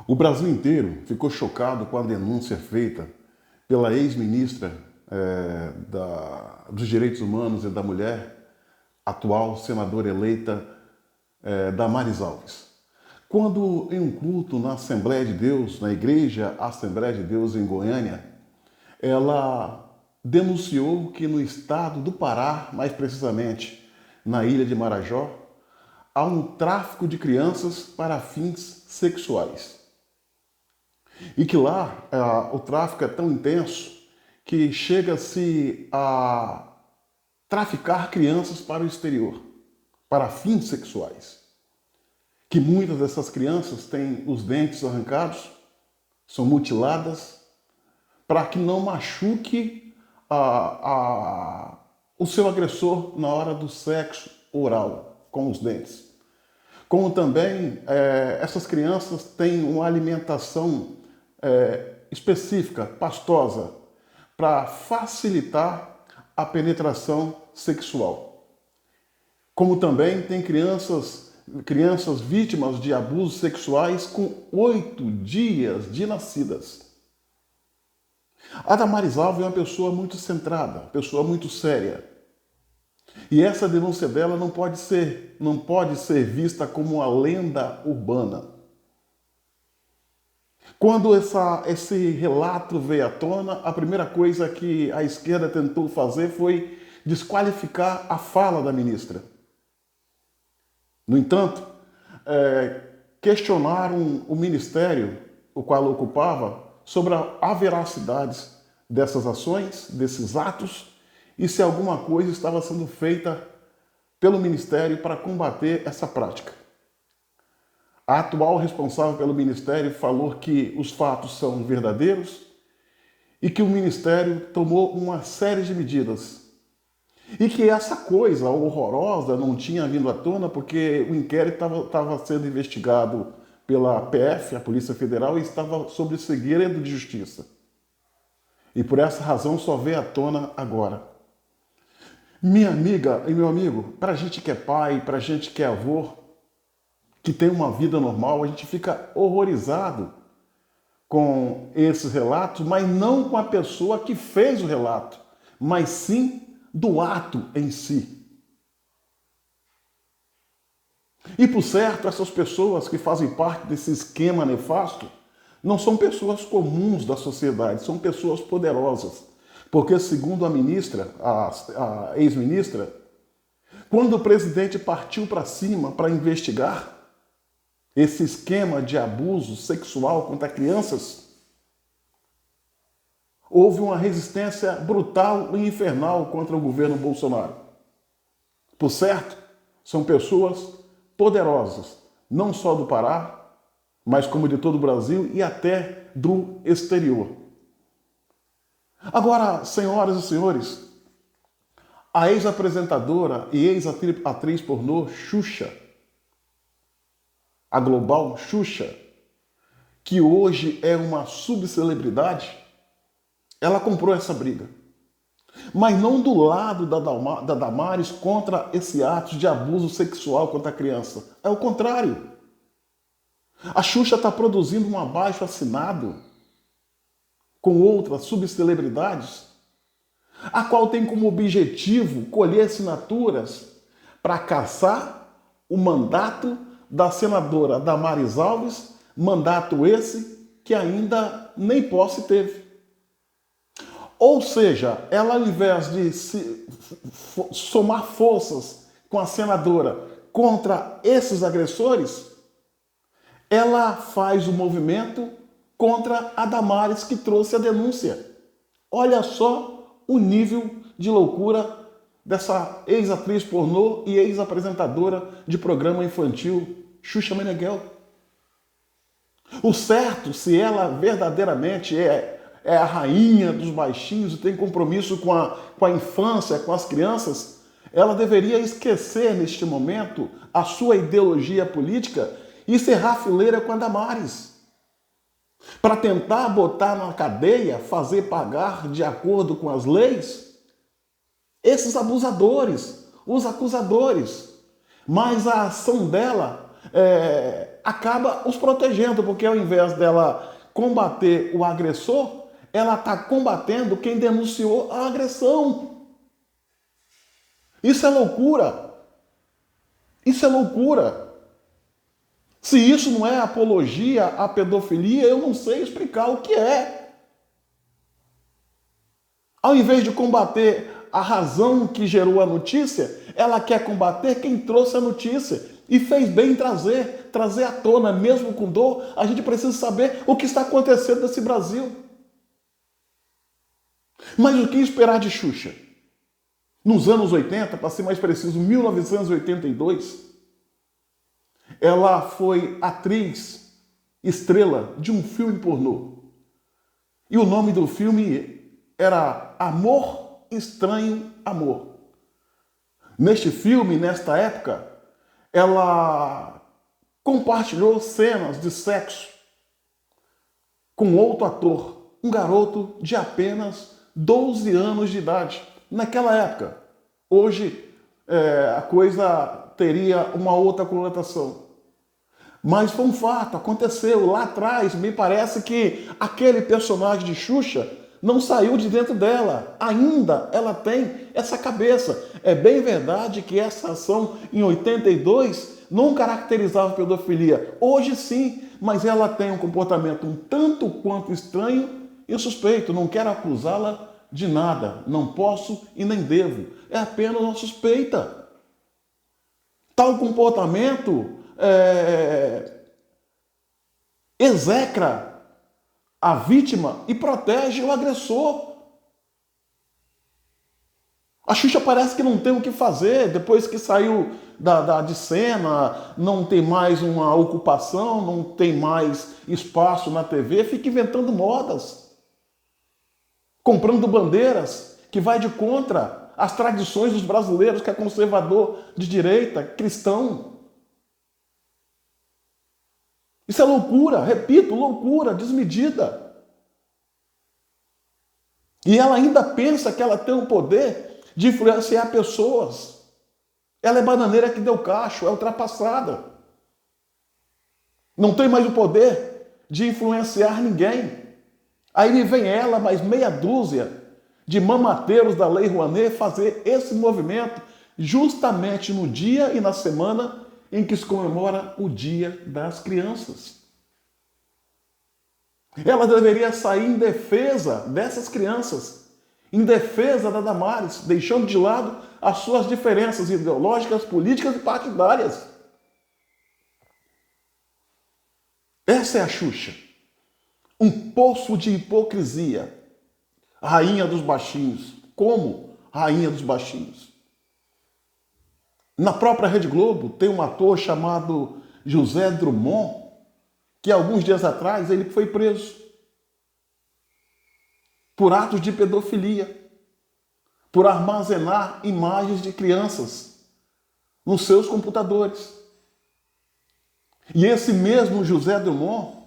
O Brasil inteiro ficou chocado com a denúncia feita pela ex-ministra dos Direitos Humanos e da Mulher, atual senadora eleita Damares Alves. Quando em um culto na Assembleia de Deus, na Igreja Assembleia de Deus em Goiânia, ela denunciou que no estado do Pará, mais precisamente na ilha de Marajó, há um tráfico de crianças para fins sexuais. E que lá o tráfico é tão intenso que chega-se a traficar crianças para o exterior, para fins sexuais. Que muitas dessas crianças têm os dentes arrancados, são mutiladas, para que não machuque o seu agressor na hora do sexo oral com os dentes. Como também essas crianças têm uma alimentação específica, pastosa, para facilitar a penetração sexual. Como também tem crianças vítimas de abusos sexuais com 8 dias de nascidas. A Damares Alves é uma pessoa muito centrada, pessoa muito séria. E essa denúncia dela não pode ser vista como uma lenda urbana. Quando esse relato veio à tona, a primeira coisa que a esquerda tentou fazer foi desqualificar a fala da ministra. No entanto, questionaram o ministério, o qual ocupava, sobre a veracidade dessas ações, desses atos, e se alguma coisa estava sendo feita pelo ministério para combater essa prática. A atual responsável pelo ministério falou que os fatos são verdadeiros e que o ministério tomou uma série de medidas. E que essa coisa horrorosa não tinha vindo à tona porque o inquérito estava sendo investigado pela PF, a Polícia Federal, e estava sob segredo de justiça. E por essa razão só veio à tona agora. Minha amiga e meu amigo, para a gente que é pai, para a gente que é avô, que tem uma vida normal, a gente fica horrorizado com esses relatos, mas não com a pessoa que fez o relato, mas sim do ato em si. E por certo, essas pessoas que fazem parte desse esquema nefasto não são pessoas comuns da sociedade, são pessoas poderosas. Porque, segundo a ministra, a ex-ministra, quando o presidente partiu para cima para investigar esse esquema de abuso sexual contra crianças, houve uma resistência brutal e infernal contra o governo Bolsonaro. Por certo, são pessoas poderosas, não só do Pará, mas como de todo o Brasil e até do exterior. Agora, senhoras e senhores, a ex-apresentadora e ex-atriz pornô Xuxa, a global Xuxa, que hoje é uma subcelebridade, ela comprou essa briga. Mas não do lado da Damares contra esse ato de abuso sexual contra a criança. É o contrário. A Xuxa está produzindo um abaixo-assinado com outras subcelebridades, a qual tem como objetivo colher assinaturas para caçar o mandato da senadora Damares Alves, mandato esse que ainda nem posse teve. Ou seja, ela, ao invés de somar forças com a senadora contra esses agressores, ela faz o movimento contra a Damares que trouxe a denúncia. Olha só o nível de loucura dessa ex-atriz pornô e ex-apresentadora de programa infantil, Xuxa Meneghel. O certo, se ela verdadeiramente é a rainha dos baixinhos e tem compromisso com a infância, com as crianças, ela deveria esquecer neste momento a sua ideologia política e serrar fileira com a Damares, para tentar botar na cadeia, fazer pagar de acordo com as leis, esses abusadores, os acusadores. Mas a ação dela acaba os protegendo, porque ao invés dela combater o agressor, ela está combatendo quem denunciou a agressão. Isso é loucura. Isso é loucura. Se isso não é apologia à pedofilia, eu não sei explicar o que é. Ao invés de combater a razão que gerou a notícia, ela quer combater quem trouxe a notícia. E fez bem em trazer à tona, mesmo com dor. A gente precisa saber o que está acontecendo nesse Brasil. Mas o que esperar de Xuxa? Nos anos 80, para ser mais preciso, 1982, ela foi atriz estrela de um filme pornô. E o nome do filme era Amor, Estranho Amor. Neste filme, nesta época, ela compartilhou cenas de sexo com outro ator, um garoto de apenas 12 anos de idade. Naquela época. Hoje a coisa teria uma outra conotação. Mas foi um fato, aconteceu lá atrás. Me parece que aquele personagem de Xuxa não saiu de dentro dela. Ainda ela tem essa cabeça. É bem verdade que essa ação em 82 não caracterizava pedofilia. Hoje sim, mas ela tem um comportamento um tanto quanto estranho e suspeito. Não quero acusá-la de nada. Não posso e nem devo. É apenas uma suspeita. Tal comportamento execra a vítima e protege o agressor. A Xuxa parece que não tem o que fazer depois que saiu de cena, não tem mais uma ocupação, não tem mais espaço na TV, fica inventando modas, comprando bandeiras que vai de contra as tradições dos brasileiros, que é conservador, de direita, cristão. Isso é loucura, repito, loucura, desmedida. E ela ainda pensa que ela tem o poder de influenciar pessoas. Ela é bananeira que deu cacho, é ultrapassada. Não tem mais o poder de influenciar ninguém. Aí me vem ela, mais meia dúzia de mamateiros da Lei Rouanet, fazer esse movimento justamente no dia e na semana em que se comemora o Dia das Crianças. Ela deveria sair em defesa dessas crianças, em defesa da Damares, deixando de lado as suas diferenças ideológicas, políticas e partidárias. Essa é a Xuxa. Um poço de hipocrisia. Rainha dos baixinhos. Como rainha dos baixinhos? Na própria Rede Globo tem um ator chamado José Drummond, que alguns dias atrás ele foi preso por atos de pedofilia, por armazenar imagens de crianças nos seus computadores. E esse mesmo José Drummond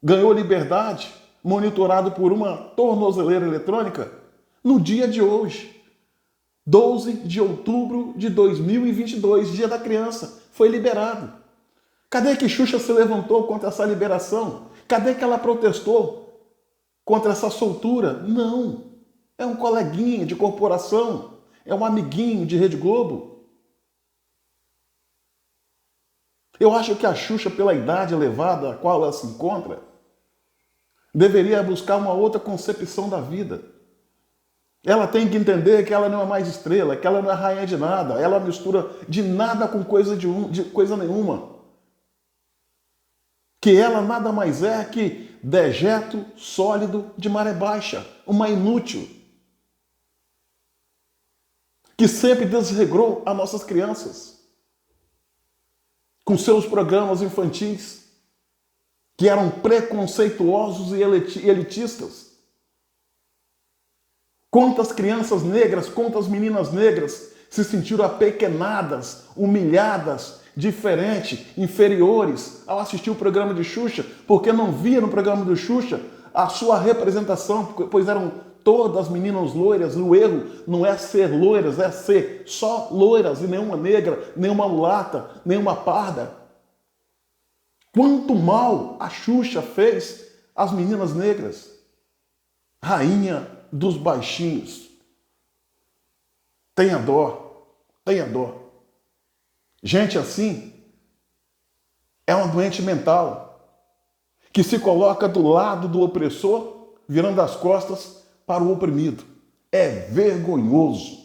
ganhou liberdade, monitorado por uma tornozeleira eletrônica, no dia de hoje. 12 de outubro de 2022, Dia da Criança, foi liberado. Cadê que Xuxa se levantou contra essa liberação? Cadê que ela protestou contra essa soltura? Não. É um coleguinha de corporação, é um amiguinho de Rede Globo. Eu acho que a Xuxa, pela idade elevada a qual ela se encontra, deveria buscar uma outra concepção da vida. Ela tem que entender que ela não é mais estrela, que ela não é rainha de nada, ela mistura de nada com de coisa nenhuma. Que ela nada mais é que dejeto sólido de maré baixa, uma inútil, que sempre desregrou as nossas crianças, com seus programas infantis, que eram preconceituosos e elitistas. Quantas crianças negras, quantas meninas negras se sentiram apequenadas, humilhadas, diferentes, inferiores ao assistir o programa de Xuxa, porque não via no programa do Xuxa a sua representação, pois eram todas meninas loiras. O erro não é ser loiras, é ser só loiras e nenhuma negra, nenhuma mulata, nenhuma parda. Quanto mal a Xuxa fez às meninas negras. Rainha dos baixinhos. Tenha dó, tenha dó. Gente assim é uma doente mental que se coloca do lado do opressor, virando as costas para o oprimido. É vergonhoso.